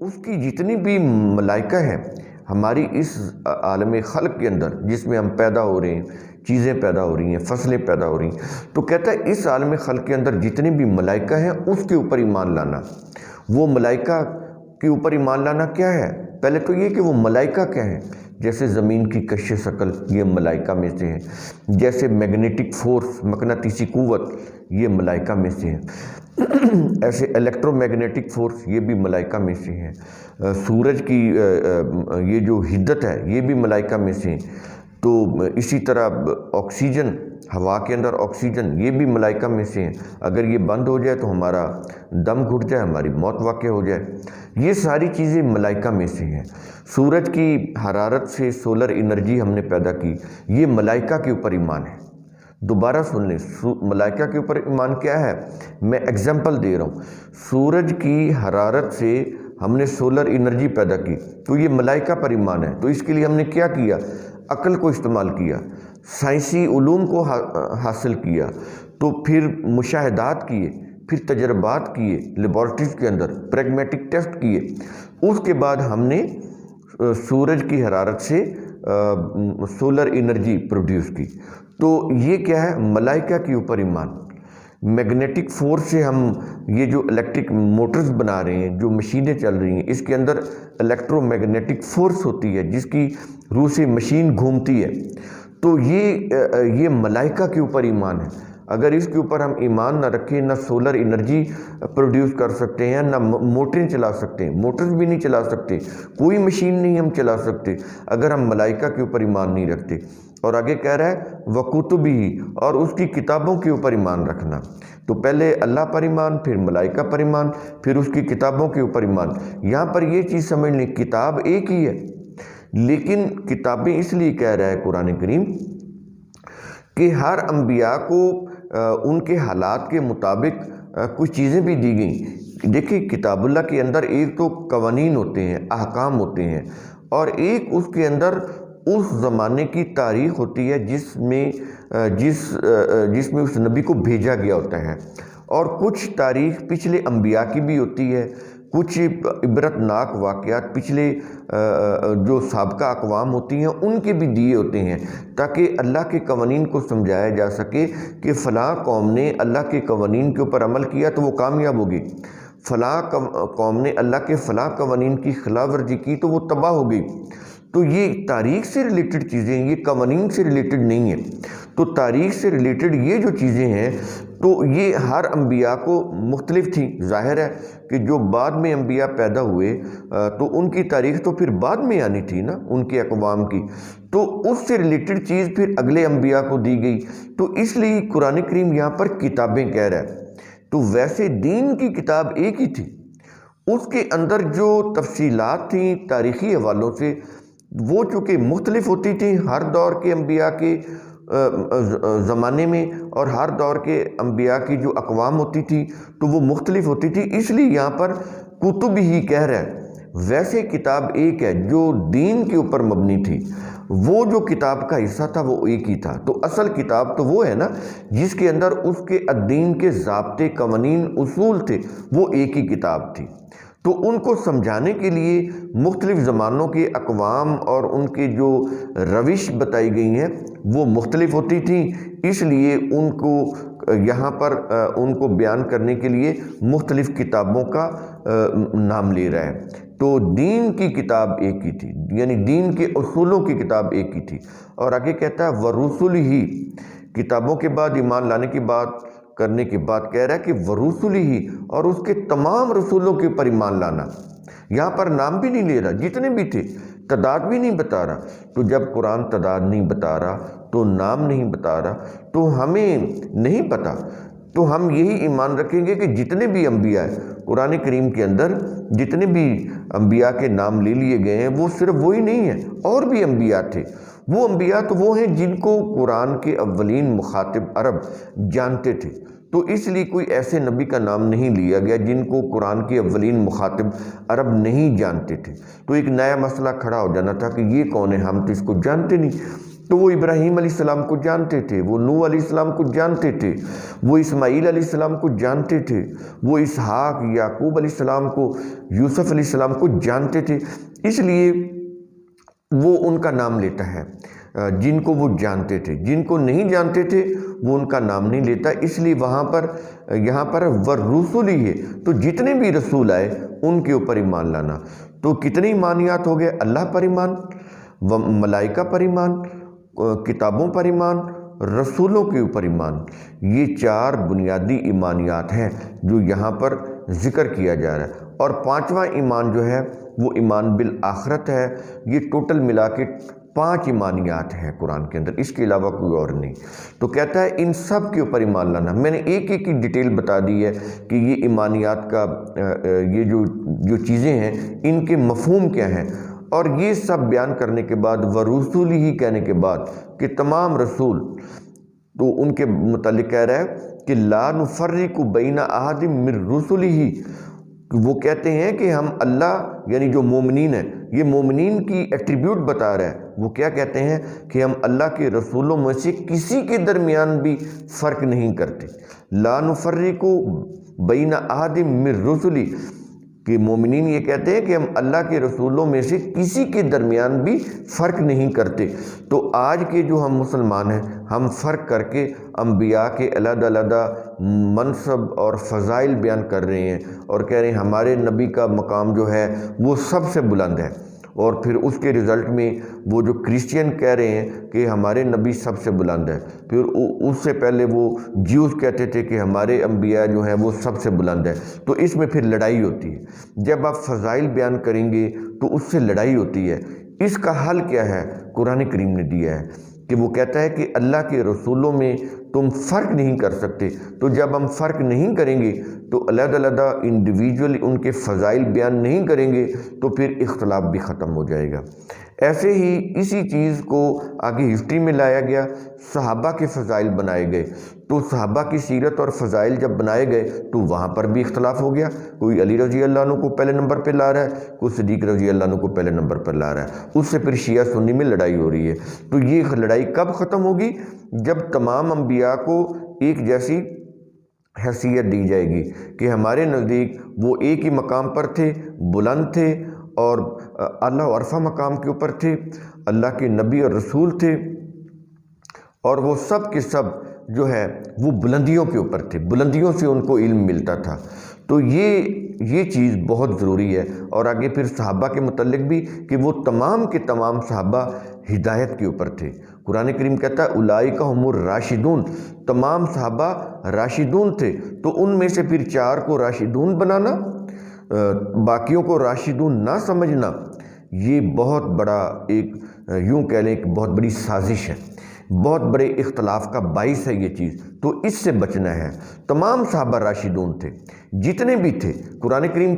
اس کی جتنی بھی ملائکہ ہیں ہماری اس عالم خلق کے اندر، جس میں ہم پیدا ہو رہے ہیں، چیزیں پیدا ہو رہی ہیں، فصلیں پیدا ہو رہی ہیں، تو کہتا ہے اس عالم خلق کے اندر جتنے بھی ملائکہ ہیں اس کے اوپر ایمان لانا۔ وہ ملائکہ کے اوپر ایمان لانا کیا ہے؟ پہلے تو یہ کہ وہ ملائکہ کیا ہیں، جیسے زمین کی کش ثقل یہ ملائکہ میں سے ہیں، جیسے میگنیٹک فورس مقناطیسی قوت یہ ملائکہ میں سے ہیں، ایسے الیکٹرو میگنیٹک فورس یہ بھی ملائکہ میں سے ہیں، سورج کی یہ جو حدت ہے یہ بھی ملائکہ میں سے ہیں، تو اسی طرح آکسیجن، ہوا کے اندر آکسیجن یہ بھی ملائکہ میں سے ہیں، اگر یہ بند ہو جائے تو ہمارا دم گھٹ جائے، ہماری موت واقع ہو جائے، یہ ساری چیزیں ملائکہ میں سے ہیں۔ سورج کی حرارت سے سولر انرجی ہم نے پیدا کی، یہ ملائکہ کے اوپر ایمان ہے۔ دوبارہ سن لیں، ملائکہ کے اوپر ایمان کیا ہے؟ میں ایگزامپل دے رہا ہوں، سورج کی حرارت سے ہم نے سولر انرجی پیدا کی تو یہ ملائکہ پر ایمان ہے۔ تو اس کے لیے ہم نے کیا کیا؟ عقل کو استعمال کیا، سائنسی علوم کو حاصل کیا، تو پھر مشاہدات کیے، پھر تجربات کیے لیبارٹریز کے اندر، پریگمیٹک ٹیسٹ کیے، اس کے بعد ہم نے سورج کی حرارت سے سولر انرجی پروڈیوس کی۔ تو یہ کیا ہے؟ ملائکہ کے اوپر ایمان۔ میگنیٹک فورس سے ہم یہ جو الیکٹرک موٹرز بنا رہے ہیں، جو مشینیں چل رہی ہیں، اس کے اندر الیکٹرو میگنیٹک فورس ہوتی ہے جس کی روح سے مشین گھومتی ہے، تو یہ ملائکہ کے اوپر ایمان ہے۔ اگر اس کے اوپر ہم ایمان نہ رکھیں، نہ سولر انرجی پروڈیوس کر سکتے ہیں، نہ موٹریں چلا سکتے ہیں، موٹرز بھی نہیں چلا سکتے، کوئی مشین نہیں ہم چلا سکتے اگر ہم ملائکہ کے اوپر ایمان نہیں رکھتے۔ اور آگے کہہ رہا ہے وَكُتُبِهِ، اور اس کی کتابوں کے اوپر ایمان رکھنا۔ تو پہلے اللہ پر ایمان، پھر ملائکہ پر ایمان، پھر اس کی کتابوں کے اوپر ایمان۔ یہاں پر یہ چیز سمجھ لیں، کتاب ایک ہی ہے، لیکن کتابیں اس لیے کہہ رہا ہے قرآن کریم کہ ہر انبیاء کو ان کے حالات کے مطابق کچھ چیزیں بھی دی گئیں۔ دیکھیں، کتاب اللہ کے اندر ایک تو قوانین ہوتے ہیں، احکام ہوتے ہیں، اور ایک اس کے اندر اس زمانے کی تاریخ ہوتی ہے جس میں اس نبی کو بھیجا گیا ہوتا ہے، اور کچھ تاریخ پچھلے انبیاء کی بھی ہوتی ہے، کچھ عبرتناک واقعات پچھلے جو سابقہ اقوام ہوتی ہیں ان کے بھی دیے ہوتے ہیں، تاکہ اللہ کے قوانین کو سمجھایا جا سکے کہ فلاں قوم نے اللہ کے قوانین کے اوپر عمل کیا تو وہ کامیاب ہوگی، فلاں قوم نے اللہ کے فلاں قوانین کی خلاف ورزی کی تو وہ تباہ ہو گئی۔ تو یہ تاریخ سے ریلیٹڈ چیزیں، یہ قوانین سے ریلیٹڈ نہیں ہیں۔ تو تاریخ سے ریلیٹڈ یہ جو چیزیں ہیں تو یہ ہر انبیاء کو مختلف تھیں۔ ظاہر ہے کہ جو بعد میں انبیاء پیدا ہوئے تو ان کی تاریخ تو پھر بعد میں آنی تھی نا، ان کے اقوام کی، تو اس سے ریلیٹڈ چیز پھر اگلے انبیاء کو دی گئی۔ تو اس لیے قرآن کریم یہاں پر کتابیں کہہ رہا ہے۔ تو ویسے دین کی کتاب ایک ہی تھی، اس کے اندر جو تفصیلات تھیں تاریخی حوالوں سے وہ چونکہ مختلف ہوتی تھیں ہر دور کے انبیاء کے زمانے میں، اور ہر دور کے انبیاء کی جو اقوام ہوتی تھی تو وہ مختلف ہوتی تھی، اس لیے یہاں پر کتب ہی کہہ رہا ہے۔ ویسے کتاب ایک ہے جو دین کے اوپر مبنی تھی، وہ جو کتاب کا حصہ تھا وہ ایک ہی تھا۔ تو اصل کتاب تو وہ ہے نا جس کے اندر اس کے الدین کے ضابطے، قوانین، اصول تھے، وہ ایک ہی کتاب تھی۔ تو ان کو سمجھانے کے لیے مختلف زمانوں کے اقوام اور ان کے جو روش بتائی گئی ہیں وہ مختلف ہوتی تھیں، اس لیے ان کو یہاں پر ان کو بیان کرنے کے لیے مختلف کتابوں کا نام لے رہا ہے۔ تو دین کی کتاب ایک ہی تھی، یعنی دین کے اصولوں کی کتاب ایک ہی تھی۔ اور آگے کہتا ہے وَرُسُلِهِ، کتابوں کے بعد ایمان لانے کی بات کرنے کے بعد کہہ رہا ہے کہ وَرُسُلِهِ، اور اس کے تمام رسولوں کے اوپر ایمان لانا۔ یہاں پر نام بھی نہیں لے رہا، جتنے بھی تھے، تعداد بھی نہیں بتا رہا۔ تو جب قرآن تعداد نہیں بتا رہا تو نام نہیں بتا رہا تو ہمیں نہیں پتہ، تو ہم یہی ایمان رکھیں گے کہ جتنے بھی انبیاء ہیں قرآن کریم کے اندر، جتنے بھی انبیاء کے نام لے لیے گئے ہیں وہ صرف وہی نہیں ہیں، اور بھی انبیاء تھے۔ وہ انبیاء تو وہ ہیں جن کو قرآن کے اولین مخاطب عرب جانتے تھے، تو اس لیے کوئی ایسے نبی کا نام نہیں لیا گیا جن کو قرآن کے اولین مخاطب عرب نہیں جانتے تھے۔ تو ایک نیا مسئلہ کھڑا ہو جانا تھا کہ یہ کون ہے، ہم تو اس کو جانتے نہیں۔ تو وہ ابراہیم علیہ السلام کو جانتے تھے، وہ نوح علیہ السلام کو جانتے تھے، وہ اسماعیل علیہ السلام کو جانتے تھے، وہ اسحاق، یعقوب علیہ السلام کو، یوسف علیہ السلام کو جانتے تھے، اس لیے وہ ان کا نام لیتا ہے جن کو وہ جانتے تھے۔ جن کو نہیں جانتے تھے وہ ان کا نام نہیں لیتا، اس لیے یہاں پر ورسول ہی ہے، تو جتنے بھی رسول آئے ان کے اوپر ایمان لانا۔ تو کتنے ایمانیات ہو گئے؟ اللہ پر ایمان، ملائکہ پر ایمان، کتابوں پر ایمان، رسولوں کے اوپر ایمان۔ یہ 4 بنیادی ایمانیات ہیں جو یہاں پر ذکر کیا جا رہا ہے۔ اور 5واں ایمان جو ہے وہ ایمان بالآخرت ہے۔ یہ ٹوٹل ملا کے 5 ایمانیات ہیں قرآن کے اندر، اس کے علاوہ کوئی اور نہیں۔ تو کہتا ہے ان سب کے اوپر ایمان لانا۔ میں نے ایک ایک کی ڈیٹیل بتا دی ہے کہ یہ ایمانیات کا یہ جو چیزیں ہیں ان کے مفہوم کیا ہیں، اور یہ سب بیان کرنے کے بعد ورسول ہی کہنے کے بعد کہ تمام رسول، تو ان کے متعلق کہہ رہا ہے کہ لا نفرق بین احد من رسلہ، وہ کہتے ہیں کہ ہم اللہ، یعنی جو مومنین ہیں، یہ مومنین کی ایٹریبیوٹ بتا رہا ہے۔ وہ کیا کہتے ہیں کہ ہم اللہ کے رسولوں میں سے کسی کے درمیان بھی فرق نہیں کرتے۔ لا نفرق بین احد من رسلہ، کہ مومنین یہ کہتے ہیں کہ ہم اللہ کے رسولوں میں سے کسی کے درمیان بھی فرق نہیں کرتے۔ تو آج کے جو ہم مسلمان ہیں، ہم فرق کر کے انبیاء کے علیحدہ علیحدہ منصب اور فضائل بیان کر رہے ہیں، اور کہہ رہے ہیں ہمارے نبی کا مقام جو ہے وہ سب سے بلند ہے، اور پھر اس کے رزلٹ میں وہ جو کرسچین کہہ رہے ہیں کہ ہمارے نبی سب سے بلند ہے، پھر اس سے پہلے وہ جیوز کہتے تھے کہ ہمارے انبیاء جو ہیں وہ سب سے بلند ہے۔ تو اس میں پھر لڑائی ہوتی ہے۔ جب آپ فضائل بیان کریں گے تو اس سے لڑائی ہوتی ہے۔ اس کا حل کیا ہے؟ قرآن کریم نے دیا ہے کہ وہ کہتا ہے کہ اللہ کے رسولوں میں تم فرق نہیں کر سکتے۔ تو جب ہم فرق نہیں کریں گے تو علیحدہ علیحدہ انڈیویجول ان کے فضائل بیان نہیں کریں گے تو پھر اختلاف بھی ختم ہو جائے گا۔ ایسے ہی اسی چیز کو آگے ہسٹری میں لایا گیا، صحابہ کے فضائل بنائے گئے، تو صحابہ کی سیرت اور فضائل جب بنائے گئے تو وہاں پر بھی اختلاف ہو گیا۔ کوئی علی رضی اللہ عنہ کو پہلے نمبر پہ لا رہا ہے، کوئی صدیق رضی اللہ عنہ کو پہلے نمبر پر لا رہا ہے، اس سے پھر شیعہ سنی میں لڑائی ہو رہی ہے۔ تو یہ لڑائی کب ختم ہوگی؟ جب تمام انبیاء کو ایک جیسی حیثیت دی جائے گی کہ ہمارے نزدیک وہ ایک ہی مقام پر تھے، بلند تھے، اور اللہ عرفہ مقام کے اوپر تھے، اللہ کے نبی اور رسول تھے، اور وہ سب کے سب جو ہے وہ بلندیوں کے اوپر تھے، بلندیوں سے ان کو علم ملتا تھا۔ تو یہ چیز بہت ضروری ہے۔ اور آگے پھر صحابہ کے متعلق بھی کہ وہ تمام کے تمام صحابہ ہدایت کے اوپر تھے۔ قرآن کریم کہتا ہے اولئک هم الراشدون، تمام صحابہ راشدون تھے۔ تو ان میں سے پھر 4 کو راشدون بنانا، باقیوں کو راشدون نہ سمجھنا، یہ بہت بڑا ایک یوں کہہ لیں کہ بہت بڑی سازش ہے، بہت بڑے اختلاف کا باعث ہے یہ چیز۔ تو اس سے بچنا ہے۔ تمام صحابہ راشدون تھے، جتنے بھی تھے۔ قرآن کریم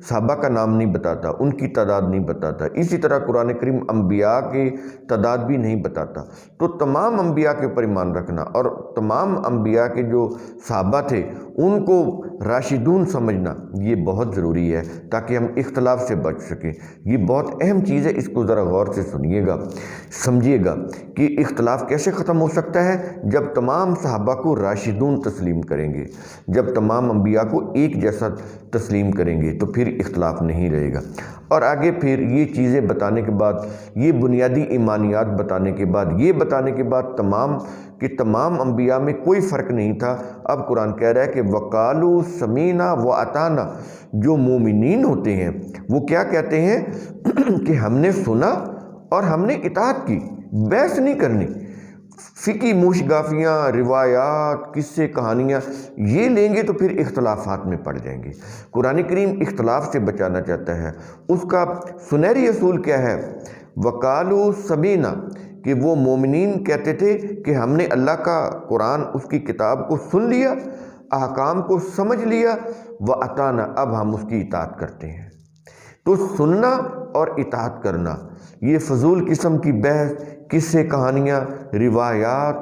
صحابہ کا نام نہیں بتاتا، ان کی تعداد نہیں بتاتا، اسی طرح قرآن کریم انبیاء کی تعداد بھی نہیں بتاتا۔ تو تمام انبیاء کے اوپر ایمان رکھنا، اور تمام انبیاء کے جو صحابہ تھے ان کو راشدون سمجھنا، یہ بہت ضروری ہے تاکہ ہم اختلاف سے بچ سکیں۔ یہ بہت اہم چیز ہے، اس کو ذرا غور سے سنیے گا، سمجھیے گا کہ اختلاف کیسے ختم ہو سکتا ہے؟ جب تمام صحابہ کو راشدون تسلیم کریں گے، جب تمام انبیاء کو ایک جیسا تسلیم کریں گے تو پھر اختلاف نہیں رہے گا۔ اور آگے پھر یہ چیزیں بتانے کے بعد، یہ بنیادی ایمانیات بتانے کے بعد، یہ بتانے کے بعد تمام انبیاء میں کوئی فرق نہیں تھا، اب قرآن کہہ رہا ہے کہ وقالوا سمینا واتانا، جو مومنین ہوتے ہیں وہ کیا کہتے ہیں کہ ہم نے سنا اور ہم نے اطاعت کی، بحث نہیں کرنی۔ فقہی موشگافیاں، روایات، قصے، کہانیاں یہ لیں گے تو پھر اختلافات میں پڑ جائیں گے۔ قرآن کریم اختلاف سے بچانا چاہتا ہے۔ اس کا سنہری اصول کیا ہے؟ وقالوا سمینا، کہ وہ مومنین کہتے تھے کہ ہم نے اللہ کا قرآن، اس کی کتاب کو سن لیا، احکام کو سمجھ لیا، وَأَطَعْنَا، اب ہم اس کی اطاعت کرتے ہیں۔ تو سننا اور اطاعت کرنا، یہ فضول قسم کی بحث، قصے، کہانیاں، روایات،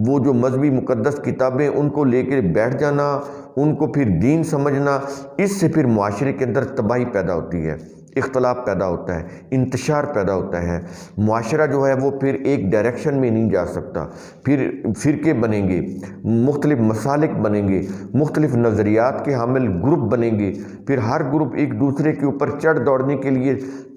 وہ جو مذہبی مقدس کتابیں ان کو لے کے بیٹھ جانا، ان کو پھر دین سمجھنا، اس سے پھر معاشرے کے اندر تباہی پیدا ہوتی ہے۔ اختلاف پیدا ہوتا ہے، انتشار پیدا ہوتا ہے، معاشرہ جو ہے وہ پھر ایک ڈائریکشن میں نہیں جا سکتا، پھر فرقے بنیں گے، مختلف مسالک بنیں گے، مختلف نظریات کے حامل گروپ بنیں گے، پھر ہر گروپ ایک دوسرے کے اوپر چڑھ دوڑنے کے لیے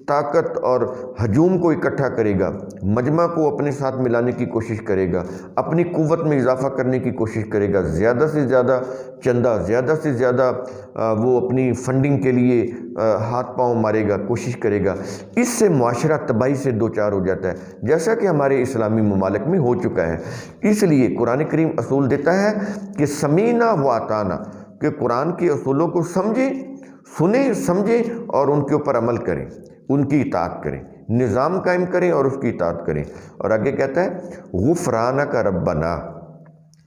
طاقت اور ہجوم کو اکٹھا کرے گا، مجمع کو اپنے ساتھ ملانے کی کوشش کرے گا، اپنی قوت میں اضافہ کرنے کی کوشش کرے گا، زیادہ سے زیادہ چندہ، زیادہ سے زیادہ وہ اپنی فنڈنگ کے لیے ہاتھ پاؤں مارے گا، کوشش کرے گا۔ اس سے معاشرہ تباہی سے دوچار ہو جاتا ہے، جیسا کہ ہمارے اسلامی ممالک میں ہو چکا ہے۔ اس لیے قرآن کریم اصول دیتا ہے کہ سمینا و اطعنا، کہ قرآن کے اصولوں کو سنیں سمجھیں اور ان کے اوپر عمل کریں، ان کی اطاعت کریں، نظام قائم کریں اور اس کی اطاعت کریں۔ اور آگے کہتا ہے غفرانک ربنا،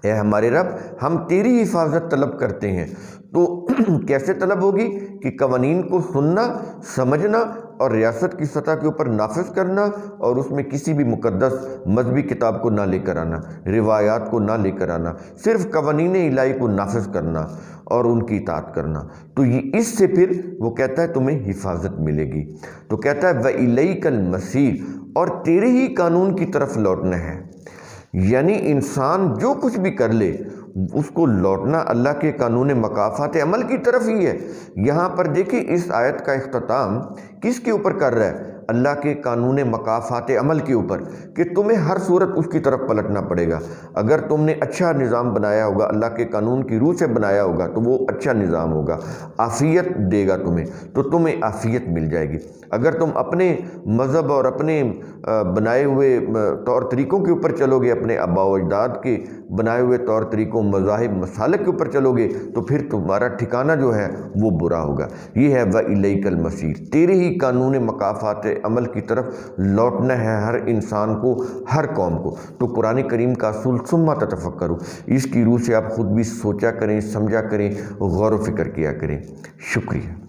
اے ہمارے رب ہم تیری حفاظت طلب کرتے ہیں۔ تو کیسے طلب ہوگی؟ کہ قوانین کو سننا، سمجھنا اور ریاست کی سطح کے اوپر نافذ کرنا، اور اس میں کسی بھی مقدس مذہبی کتاب کو نہ لے کر آنا، روایات کو نہ لے کر آنا، صرف قوانین الہی کو نافذ کرنا اور ان کی اطاعت کرنا۔ تو یہ اس سے پھر وہ کہتا ہے تمہیں حفاظت ملے گی۔ تو کہتا ہے وَإِلَيْكَ الْمَصِيرُ، اور تیرے ہی قانون کی طرف لوٹنا ہے۔ یعنی انسان جو کچھ بھی کر لے اس کو لوٹنا اللہ کے قانون مکافات عمل کی طرف ہی ہے۔ یہاں پر دیکھیں اس آیت کا اختتام کس کے اوپر کر رہا ہے؟ اللہ کے قانون مکافات عمل کے اوپر، کہ تمہیں ہر صورت اس کی طرف پلٹنا پڑے گا۔ اگر تم نے اچھا نظام بنایا ہوگا، اللہ کے قانون کی روح سے بنایا ہوگا، تو وہ اچھا نظام ہوگا، عافیت دے گا تمہیں، تو تمہیں عافیت مل جائے گی۔ اگر تم اپنے مذہب اور اپنے بنائے ہوئے طور طریقوں کے اوپر چلو گے، اپنے آباء و اجداد کے بنائے ہوئے طور طریقوں، مذاہب، مسالک کے اوپر چلو گے، تو پھر تمہارا ٹھکانہ جو ہے وہ برا ہوگا۔ یہ ہے وَإِلَيْكَ الْمَصِيرُ، تیرے ہی قانون مکافات عمل کی طرف لوٹنا ہے ہر انسان کو، ہر قوم کو۔ تو قرآن کریم کا اصول ثم تتفکروا، اس کی روح سے آپ خود بھی سوچا کریں، سمجھا کریں، غور و فکر کیا کریں۔ شکریہ۔